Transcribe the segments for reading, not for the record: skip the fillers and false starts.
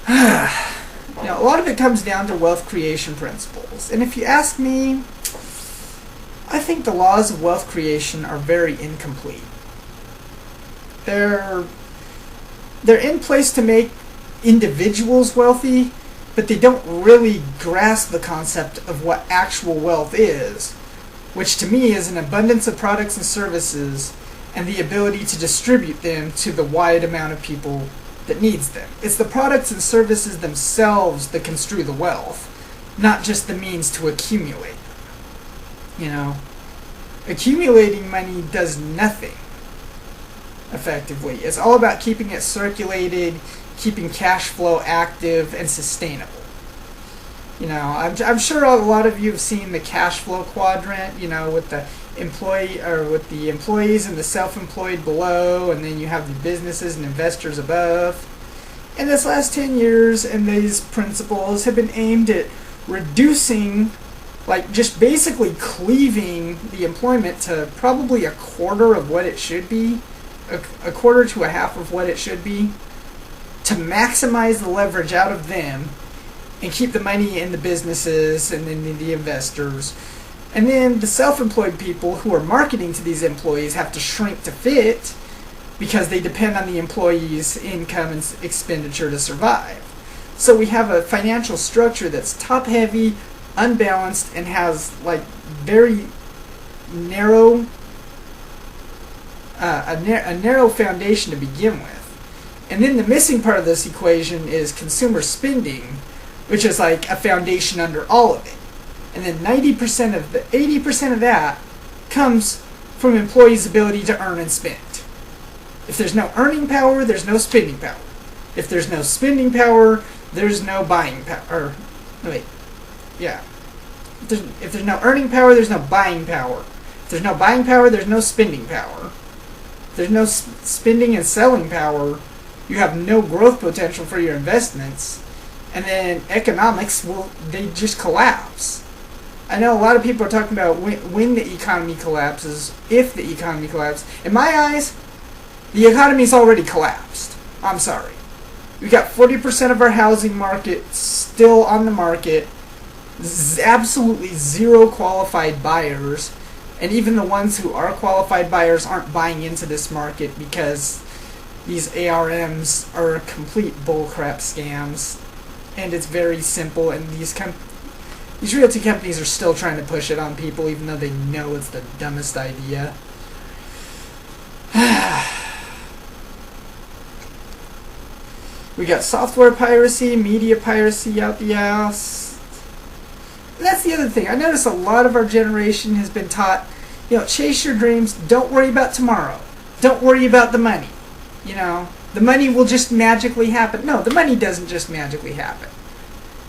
A lot of it comes down to wealth creation principles. And if you ask me, I think the laws of wealth creation are very incomplete. They're in place to make individuals wealthy, but they don't really grasp the concept of what actual wealth is, which to me is an abundance of products and services and the ability to distribute them to the wide amount of people that needs them. It's the products and services themselves that construe the wealth, not just the means to accumulate them. Accumulating money does nothing effectively. It's all about keeping it circulated, keeping cash flow active and sustainable. I'm sure a lot of you have seen the cash flow quadrant, with the employees and the self-employed below, and then you have the businesses and investors above. And this last 10 years, and these principles have been aimed at reducing, just basically cleaving the employment to probably a quarter of what it should be, a quarter to a half of what it should be, to maximize the leverage out of them and keep the money in the businesses and in the investors. And then the self-employed people who are marketing to these employees have to shrink to fit because they depend on the employees' income and expenditure to survive. So we have a financial structure that's top-heavy, unbalanced, and has very narrow, a narrow foundation to begin with. And then the missing part of this equation is consumer spending, which is a foundation under all of it. And then 80% of that comes from employees' ability to earn and spend. If there's no earning power, there's no spending power. If there's no spending power, there's no buying power. If there's no earning power, there's no buying power. If there's no buying power, there's no spending power. If there's no spending and selling power, you have no growth potential for your investments. And then economics they just collapse. I know a lot of people are talking about when the economy collapses, if the economy collapses. In my eyes, the economy's already collapsed. I'm sorry. We've got 40% of our housing market still on the market, absolutely zero qualified buyers, and even the ones who are qualified buyers aren't buying into this market because these ARMs are complete bullcrap scams, and it's very simple, and these realty companies are still trying to push it on people even though they know it's the dumbest idea. We got software piracy, media piracy out the ass. And that's the other thing. I notice a lot of our generation has been taught, chase your dreams, don't worry about tomorrow. Don't worry about the money. The money will just magically happen. No, the money doesn't just magically happen.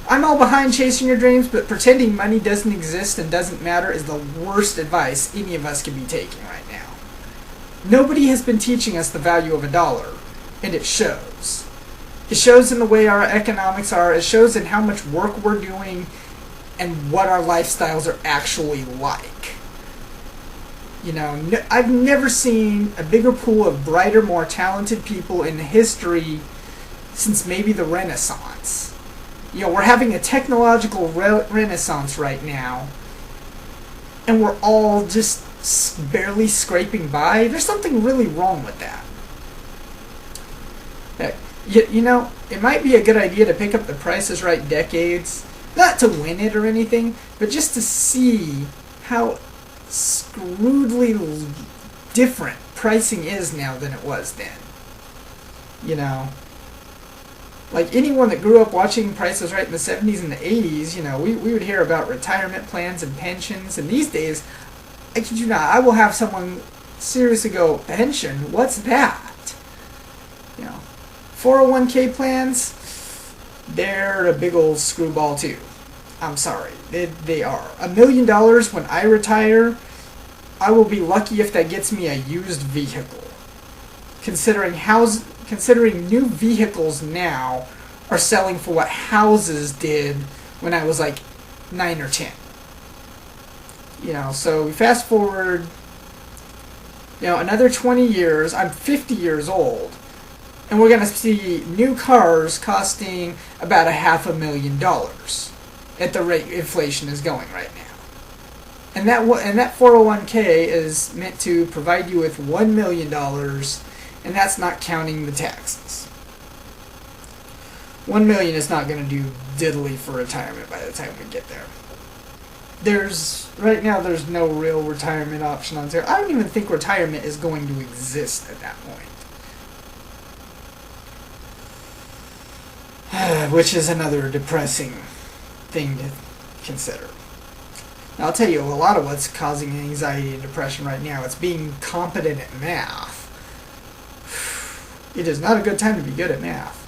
I'm all behind chasing your dreams, but pretending money doesn't exist and doesn't matter is the worst advice any of us can be taking right now. Nobody has been teaching us the value of a dollar, and it shows. It shows in the way our economics are. It shows in how much work we're doing and what our lifestyles are actually like. I've never seen a bigger pool of brighter, more talented people in history since maybe the Renaissance. We're having a technological renaissance right now, and we're all just barely scraping by. There's something really wrong with that. It might be a good idea to pick up the Price is Right decades, not to win it or anything, but just to see how screwedly different pricing is now than it was then. Anyone that grew up watching Price is Right in the 70s and the 80s, we would hear about retirement plans and pensions, and these days, I kid you not, I will have someone seriously go, pension? What's that? 401k plans, they're a big old screwball too. I'm sorry, they are. $1 million when I retire, I will be lucky if that gets me a used vehicle. Considering new vehicles now are selling for what houses did when I was 9 or 10. So we fast forward, another 20 years, I'm 50 years old. And we're going to see new cars costing about $500,000 at the rate inflation is going right now. And that 401k is meant to provide you with $1 million, and that's not counting the taxes. $1 million is not going to do diddly for retirement by the time we get there. Right now there's no real retirement option on there. I don't even think retirement is going to exist at that point. Which is another depressing thing to consider. Now, I'll tell you, a lot of what's causing anxiety and depression right now, it's being competent at math. It is not a good time to be good at math.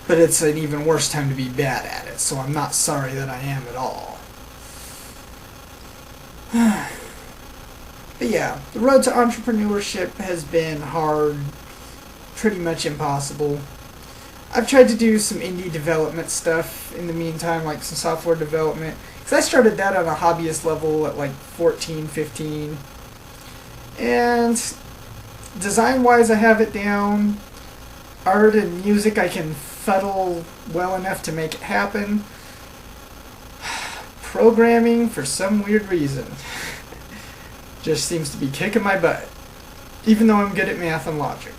But it's an even worse time to be bad at it, so I'm not sorry that I am at all. But yeah, the road to entrepreneurship has been hard, pretty much impossible. I've tried to do some indie development stuff in the meantime, like some software development, because I started that on a hobbyist level at like 14, 15. And design-wise, I have it down. Art and music, I can fuddle well enough to make it happen. Programming, for some weird reason, just seems to be kicking my butt, even though I'm good at math and logic.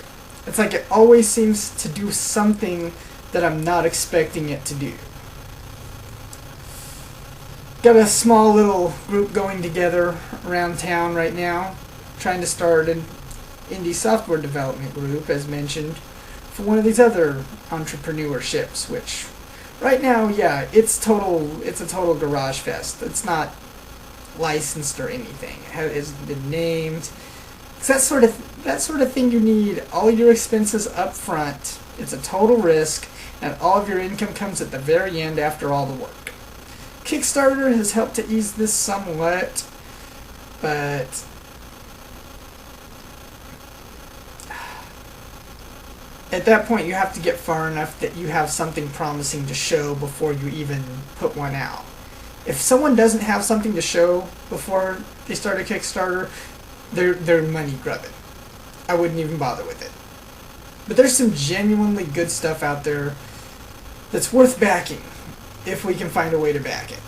It's like it always seems to do something that I'm not expecting it to do. Got a small little group going together around town right now, trying to start an indie software development group, as mentioned, for one of these other entrepreneurships, which right now, yeah, it's a total garage fest. It's not licensed or anything. It hasn't been named. It's that sort of thing you need all your expenses up front. It's a total risk, and all of your income comes at the very end after all the work. Kickstarter has helped to ease this somewhat, but at that point you have to get far enough that you have something promising to show before you even put one out. If someone doesn't have something to show before they start a Kickstarter, they're money grubbing. I wouldn't even bother with it. But there's some genuinely good stuff out there that's worth backing if we can find a way to back it.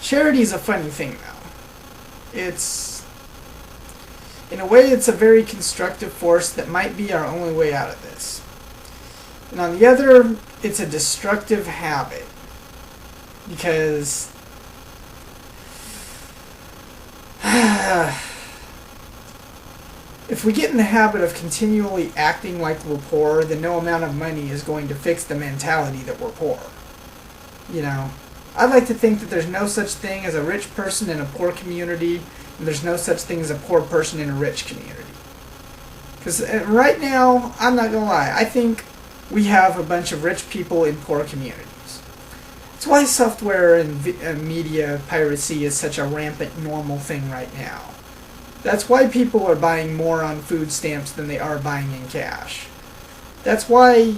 Charity's a funny thing, though. In a way, it's a very constructive force that might be our only way out of this. And on the other, it's a destructive habit. Because if we get in the habit of continually acting like we're poor, then no amount of money is going to fix the mentality that we're poor. You know, I'd like to think that there's no such thing as a rich person in a poor community, and there's no such thing as a poor person in a rich community. Because right now, I'm not going to lie, I think we have a bunch of rich people in poor communities. That's why software and media piracy is such a rampant normal thing right now. That's why people are buying more on food stamps than they are buying in cash. That's why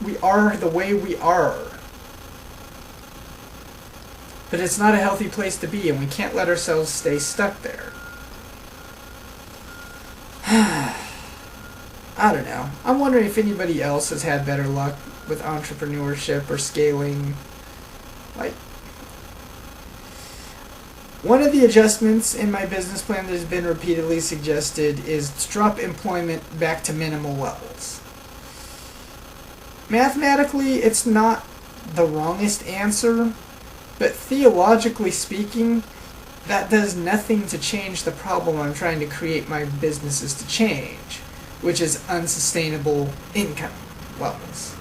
we are the way we are. But it's not a healthy place to be, and we can't let ourselves stay stuck there. I don't know. I'm wondering if anybody else has had better luck with entrepreneurship or scaling. Like, one of the adjustments in my business plan that has been repeatedly suggested is to drop employment back to minimal levels. Mathematically, it's not the wrongest answer, but theologically speaking, that does nothing to change the problem I'm trying to create my businesses to change, which is unsustainable income levels.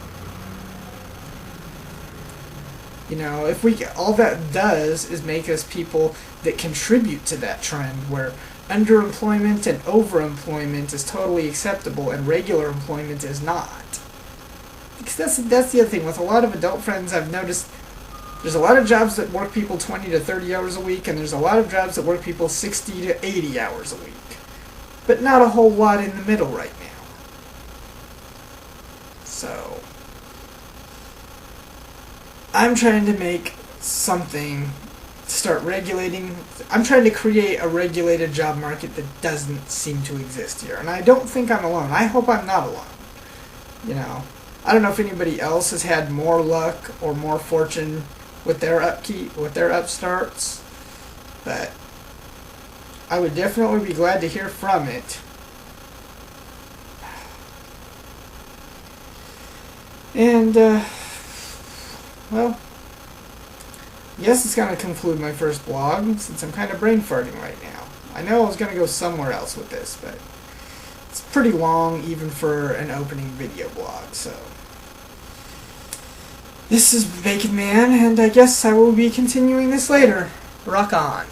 You know, if we all that does is make us people that contribute to that trend where underemployment and overemployment is totally acceptable and regular employment is not. Because that's the other thing. With a lot of adult friends, I've noticed there's a lot of jobs that work people 20 to 30 hours a week, and there's a lot of jobs that work people 60 to 80 hours a week. But not a whole lot in the middle right now. So I'm trying to make something start regulating. I'm trying to create a regulated job market that doesn't seem to exist here, and I don't think I'm alone. I hope I'm not alone. You know, I don't know if anybody else has had more luck or more fortune with their upkeep, with their upstarts, but I would definitely be glad to hear from it. And, well, I guess it's going to conclude my first blog, since I'm kind of brain farting right now. I know I was going to go somewhere else with this, but it's pretty long even for an opening video blog, so. This is Bacon Man, and I guess I will be continuing this later. Rock on.